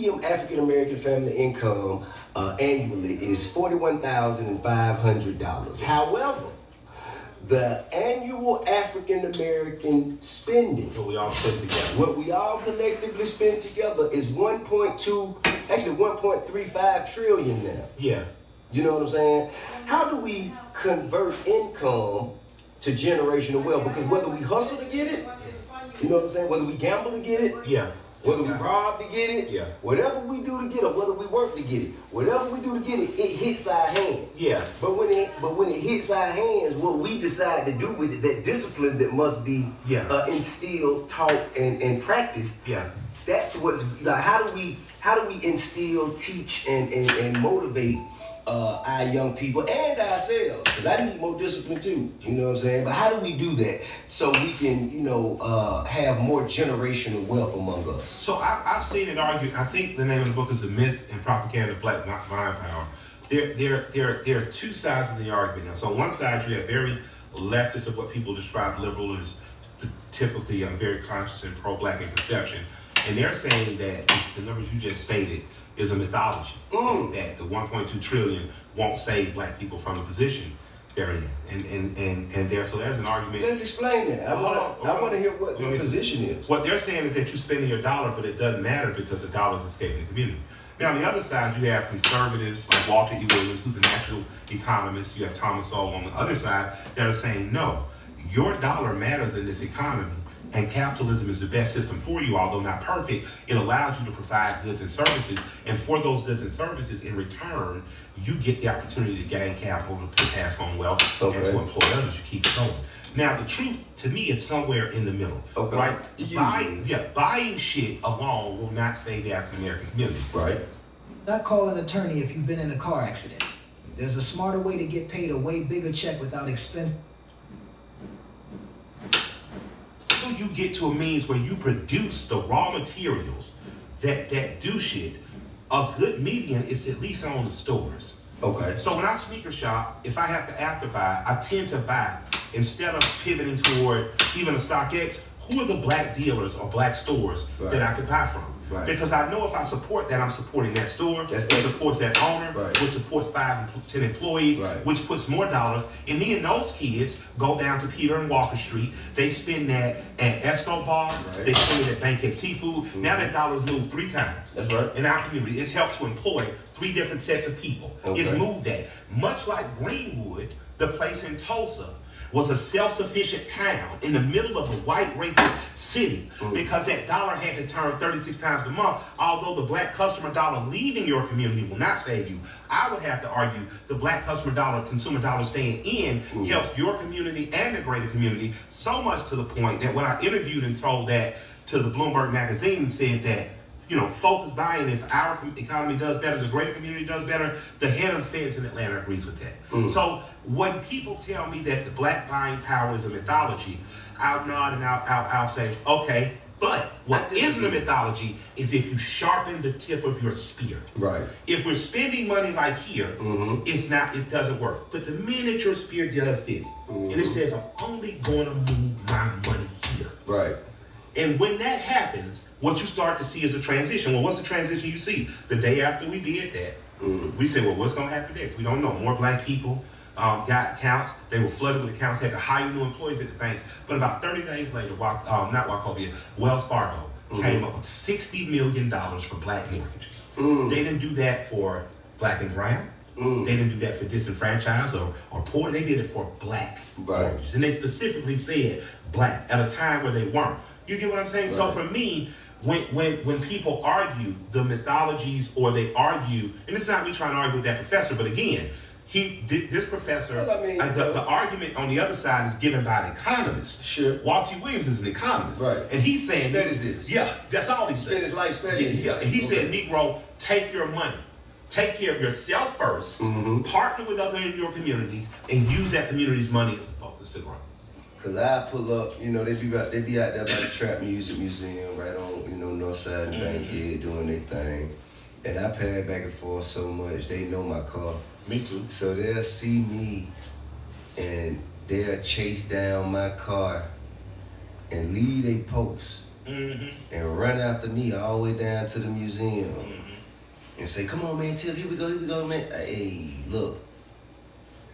median African American family income annually is $41,500. However, the annual African American spending, What we all spend together. what we all collectively spend together, is 1.35 trillion now. Yeah. You know what I'm saying? How do we convert income to generational wealth? Because whether we hustle to get it, you know what I'm saying? Whether we gamble to get it, Yeah. whether we rob to get it, Yeah. whatever we do to get it, whether we work to get it, whatever we do to get it, it hits our hand. Yeah. But when it hits our hands, what we decide to do with it, that discipline that must be instilled, taught, and practiced. Yeah. That's what's like. How do we instill, teach, and motivate our young people and ourselves? Because I need more discipline too. You know what I'm saying? But how do we do that so we can, have more generational wealth among us? So I've seen it argued. I think the name of the book is The Myth and Propaganda of Black Mind Power. There are two sides of the argument. Now, so on one side, you have very leftist of what people describe liberal as typically very conscious and pro-black in perception. And they're saying that the numbers you just stated is a mythology. That the 1.2 trillion won't save black people from the position they're in. And so there's an argument. Let's explain that. I want to hear what the position is. What they're saying is that you're spending your dollar, but it doesn't matter because the dollar is escaping the community. Now, on the other side, you have conservatives like Walter E. Williams, who's an actual economist. You have Thomas Sowell on the other side that are saying, no, your dollar matters in this economy. And capitalism is the best system for you, although not perfect. It allows you to provide goods and services. And for those goods and services, in return, you get the opportunity to gain capital, to pass on wealth, and to employ others. You keep it going. Now, the truth, to me, is somewhere in the middle. Right? Buying shit alone will not save the African American community. Right. Not call an attorney if you've been in a car accident. There's a smarter way to get paid a way bigger check without expense. You get to a means where you produce the raw materials that do shit. A good median is to at least own the stores. Okay. So when I sneaker shop, if I have to afterbuy, I tend to buy, instead of pivoting toward even a StockX, who are the black dealers or black stores that I could buy from? Right. Because I know if I support that, I'm supporting that store, which supports that owner, which supports 5 and 10 employees, which puts more dollars. And then those kids go down to Peter and Walker Street. They spend that at Escobar. They spend it at Bankhead Seafood. Now that dollar's moved 3 times. That's right. In our community, it's helped to employ 3 different sets of people. It's moved that. Much like Greenwood, the place in Tulsa, was a self-sufficient town in the middle of a white racist city because that dollar had to turn 36 times a month. Although the black customer dollar leaving your community will not save you, I would have to argue the black customer dollar, consumer dollar staying in helps your community and the greater community, so much to the point that when I interviewed and told that to the Bloomberg magazine, said that folk is buying. If our economy does better, the greater community does better, the head of the feds in Atlanta agrees with that. So when people tell me that the black buying power is a mythology, I'll nod and I'll say, okay, but what isn't a mythology is if you sharpen the tip of your spear. Right. If we're spending money like here, it doesn't work. But the minute your spear does this, and it says, I'm only going to move my money here. Right. And when that happens, what you start to see is a transition. Well, what's the transition you see? The day after we did that, we said, well, what's going to happen next? We don't know. More black people got accounts. They were flooded with accounts, had to hire new employees at the banks. But about 30 days later, Wells Fargo came up with $60 million for black mortgages. They didn't do that for black and brown. They didn't do that for disenfranchised or poor. They did it for black mortgages. And they specifically said black at a time where they weren't. You get what I'm saying? Right. So for me, when people argue the mythologies, or they argue, and it's not me trying to argue with that professor, but again, this professor, the argument on the other side is given by an economist. Sure. Walter Williams is an economist. Right. And he's saying, he studies this. Yeah, that's all he said. Spend his life studying. Yeah. And he said, Negro, take your money. Take care of yourself first, partner with others in your communities, and use that community's money as a focus to grow. Cause I pull up, they be out there by the Trap Music Museum, right on North Side and Bankhead, doing their thing, and I pad back and forth so much. They know my car. Me too. So they'll see me, and they'll chase down my car, and leave a post and run after me all the way down to the museum and say, "Come on, man, Tip, here we go, man." Hey, look.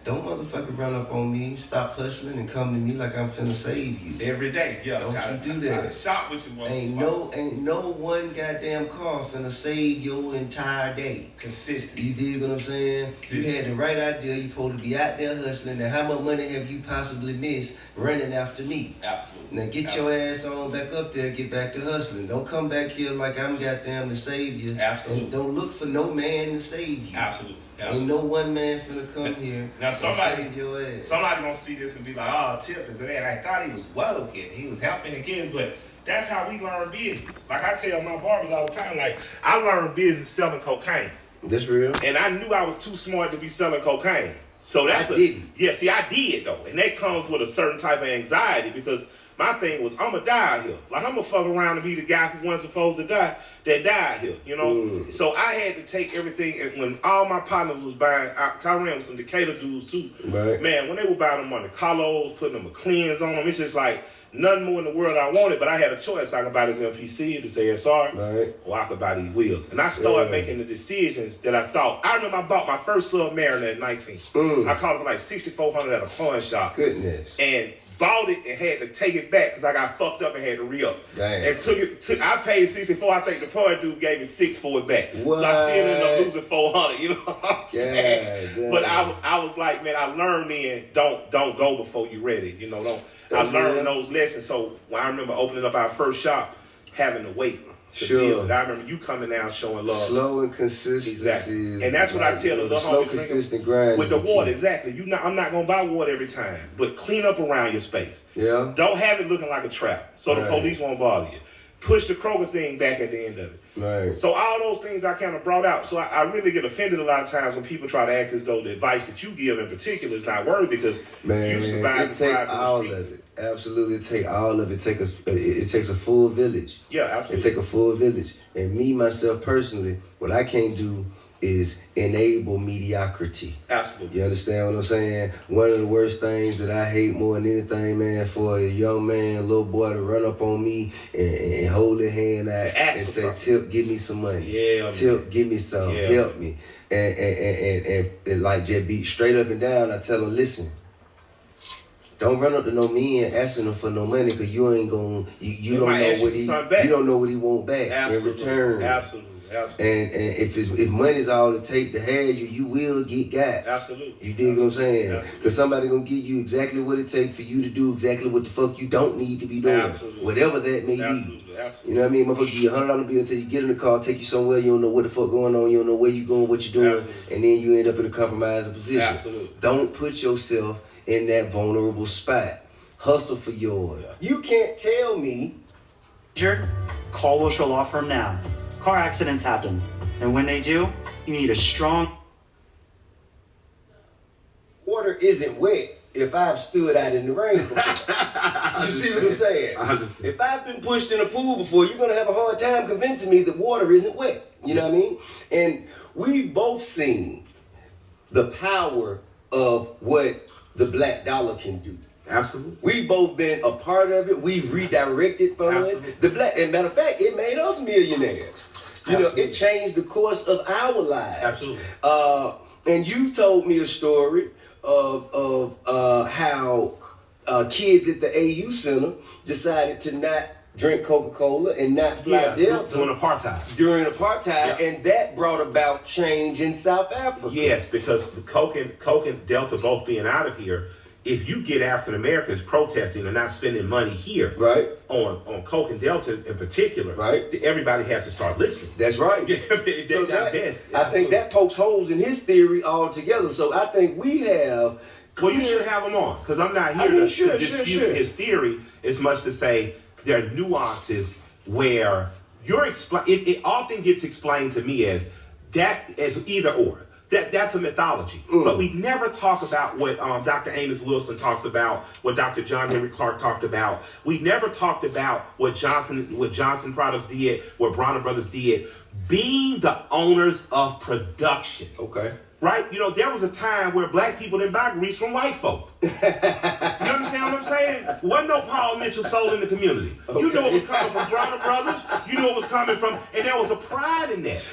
Don't motherfucker run up on me, stop hustling, and come to me like I'm finna save you. Every day, yeah. Don't you do that. Shop with you, Ain't no one goddamn car finna save your entire day. Consistent. You dig what I'm saying? Consistent. You had the right idea. You supposed to be out there hustling. Now, how much money have you possibly missed running after me? Absolutely. Now, get your ass on back up there. Get back to hustling. Don't come back here like I'm goddamn to save you. Absolutely. And don't look for no man to save you. Absolutely. Ain't no one man finna come here now and save your ass. Somebody gonna see this and be like, "Oh, Tip is man. I thought he was woke and he was helping the kids," but that's how we learn business. Like I tell my barbers all the time, like I learned business selling cocaine, This real? and I knew I was too smart to be selling cocaine. So that's didn't. Yeah, see, I did though, and that comes with a certain type of anxiety because my thing was I'ma die out here. Like I'm gonna fuck around and be the guy who wasn't supposed to die that died here, you know. So I had to take everything. And when all my partners was buying, I ran with some Decatur dudes too. Right. Man, when they were buying them Monte Carlos, putting them McLeans on them, it's just like nothing more in the world I wanted. But I had a choice. I could buy this MPC, this ASR, Right. or I could buy these wheels. And I started making the decisions that I thought. I remember I bought my first Submariner at 19. I caught it for like $6,400 at a pawn shop. Goodness. And bought it and had to take it back because I got fucked up and had to re-up. Damn. And I paid $64. I think the pawn dude gave me $6 for it back. What? So I still ended up losing $400. You know what I'm saying? Damn. But I was like, man, I learned then don't go before you ready. You know, don't. I learned those lessons. So when I remember opening up our first shop, having to wait to build. I remember you coming down showing love. Slow and consistent. Exactly. And that's what I tell the little slow, homies, consistent grind with the is the water. key. Exactly. I'm not gonna buy water every time, but clean up around your space. Yeah. Don't have it looking like a trap, so the Right. police won't bother you. Push the Kroger thing back at the end of it. Right. So all those things I kind of brought out. So I really get offended a lot of times when people try to act as though the advice that you give in particular is not worthy because you survived it the take pride all of the of street. it. Absolutely, it take all of it. It takes a full village. Yeah, It absolutely. take a full village. And me, myself, personally, what I can't do is enable mediocrity. Absolutely. You understand what I'm saying? One of the worst things that I hate more than anything, man, for a young man, little boy to run up on me and hold their hand out ask and for say, something. "Tip, give me some money. Yeah, Tip, give me some. Yeah. Help me." And like just be straight up and down. I tell them, listen, don't run up to no man asking him for no money because you ain't gonna you don't might know ask what you he something back. you don't know what he want back Absolutely. in return. Absolutely. And if money's all it take to have you, you will get got. Absolutely. You dig what I'm saying? Absolutely. Because somebody gonna give you exactly what it takes for you to do exactly what the fuck you don't need to be doing. Absolutely. Whatever that may be. Absolutely. You know what I mean? Motherfucker give you $100 bill until you get in the car, take you somewhere, you don't know what the fuck going on, you don't know where you going, what you doing, Absolutely. and then you end up in a compromising position. Absolutely. Don't put yourself in that vulnerable spot. Hustle for yours. You can't tell me. Call Wilshire Law Firm now. Car accidents happen, and when they do, you need a strong. Water isn't wet if I've stood out in the rain before. You see what I'm saying? I understand. If I've been pushed in a pool before, you're gonna have a hard time convincing me that water isn't wet. You know what I mean? And we've both seen the power of what the black dollar can do. Absolutely. We've both been a part of it. We've redirected funds. Absolutely. And matter of fact, it made us millionaires. You know, Absolutely. it changed the course of our lives. Absolutely. And you told me a story of how kids at the AU Center decided to not drink Coca-Cola and not fly Delta During apartheid. during apartheid, Yeah. and that brought about change in South Africa. Yes, because the Coke and Delta both being out of here, if you get African Americans protesting and not spending money here, Right? on Coke and Delta in particular, Right. Everybody has to start listening. That's right. So I think that pokes holes in his theory altogether. So I think we have. Well, you should have him on because I'm not here to dispute his theory as much to say there are nuances where you're it often gets explained to me as that as either or. That's a mythology. But we never talk about what Dr. Amos Wilson talks about, what Dr. John Henry Clark talked about. We never talked about what Johnson Products did, what Bronner Brothers did, being the owners of production. Okay. right? You know, there was a time where black people didn't buy grease from white folk. You understand what I'm saying? Wasn't no Paul Mitchell sold in the community. You know it was coming from Brother Brothers. You know it was coming from, and there was a pride in that.